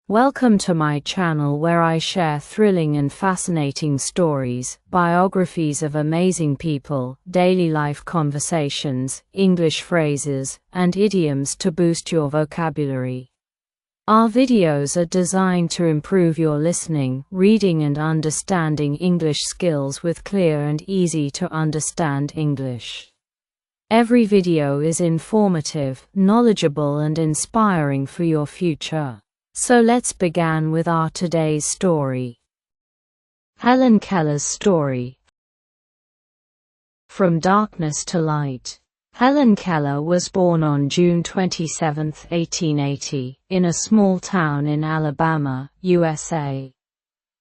Welcome to my channel where I share thrilling and fascinating stories, biographies of amazing people, daily life conversations, English phrases, and idioms to boost your vocabulary. Our videos are designed to improve your listening, reading and understanding English skills with clear and easy to understand English. Every video is informative, knowledgeable and inspiring for your future. So let's begin with our today's story. Helen Keller's story. From Darkness to Light. Helen Keller was born on June 27, 1880, in a small town in Alabama, USA.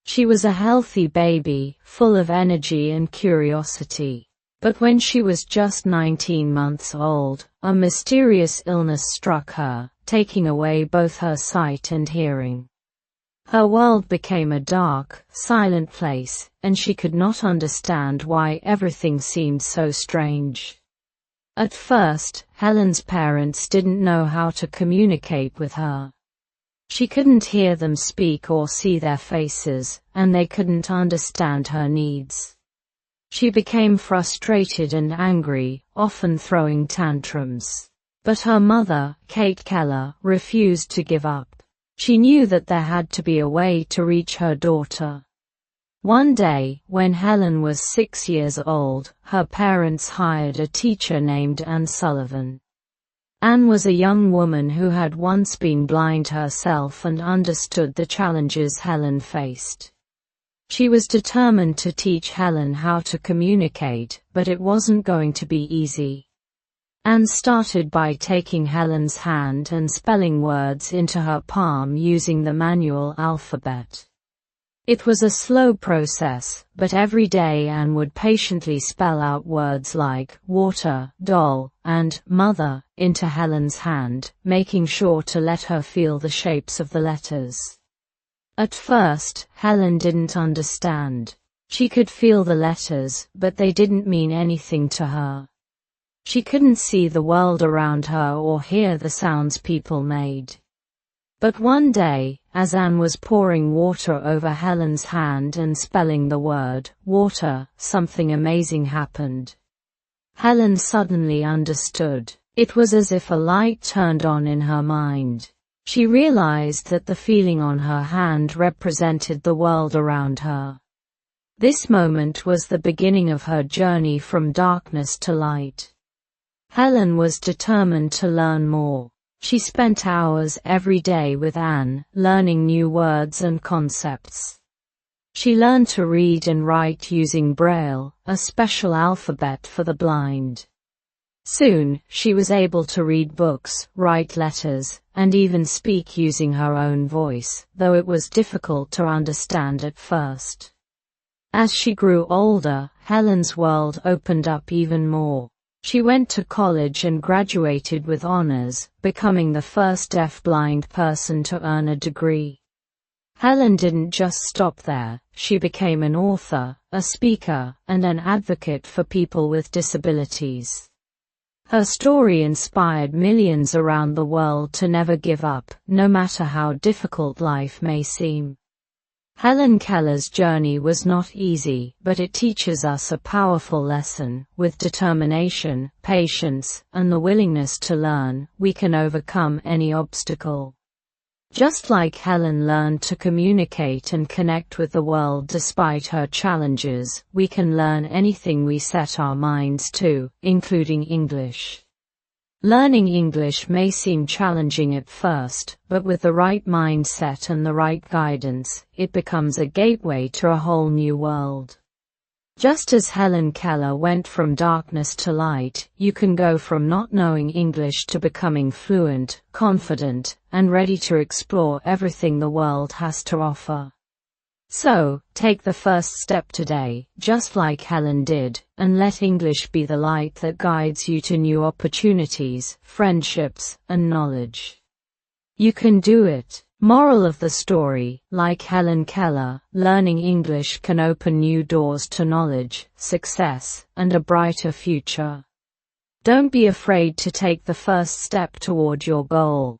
She was a healthy baby, full of energy and curiosity. But when she was just 19 months old, a mysterious illness struck her, taking away both her sight and hearing. Her world became a dark, silent place, and she could not understand why everything seemed so strange. At first, Helen's parents didn't know how to communicate with her. She couldn't hear them speak or see their faces, and they couldn't understand her needs. She became frustrated and angry, often throwing tantrums. But her mother, Kate Keller, refused to give up. She knew that there had to be a way to reach her daughter. One day, when Helen was 6 years old, her parents hired a teacher named Anne Sullivan. Anne was a young woman who had once been blind herself and understood the challenges Helen faced. She was determined to teach Helen how to communicate, but it wasn't going to be easy. Anne started by taking Helen's hand and spelling words into her palm using the manual alphabet. It was a slow process, but every day Anne would patiently spell out words like water, doll, and mother into Helen's hand, making sure to let her feel the shapes of the letters. At first, Helen didn't understand. She could feel the letters, but they didn't mean anything to her. She couldn't see the world around her or hear the sounds people made. But one day, as Anne was pouring water over Helen's hand and spelling the word water, something amazing happened. Helen suddenly understood. It was as if a light turned on in her mind. She realized that the feeling on her hand represented the world around her. This moment was the beginning of her journey from darkness to light. Helen was determined to learn more. She spent hours every day with Anne, learning new words and concepts. She learned to read and write using Braille, a special alphabet for the blind. Soon, she was able to read books, write letters, and even speak using her own voice, though it was difficult to understand at first. As she grew older, Helen's world opened up even more. She went to college and graduated with honors, becoming the first deaf-blind person to earn a degree. Helen didn't just stop there. She became an author, a speaker, and an advocate for people with disabilities. Her story inspired millions around the world to never give up, no matter how difficult life may seem. Helen Keller's journey was not easy, but it teaches us a powerful lesson. With determination, patience, and the willingness to learn, we can overcome any obstacle. Just like Helen learned to communicate and connect with the world despite her challenges, we can learn anything we set our minds to, including English. Learning English may seem challenging at first, but with the right mindset and the right guidance, it becomes a gateway to a whole new world. Just as Helen Keller went from darkness to light, you can go from not knowing English to becoming fluent, confident, and ready to explore everything the world has to offer. So, take the first step today, just like Helen did, and let English be the light that guides you to new opportunities, friendships, and knowledge. You can do it. Moral of the story: like Helen Keller, learning English can open new doors to knowledge, success, and a brighter future. Don't be afraid to take the first step toward your goal.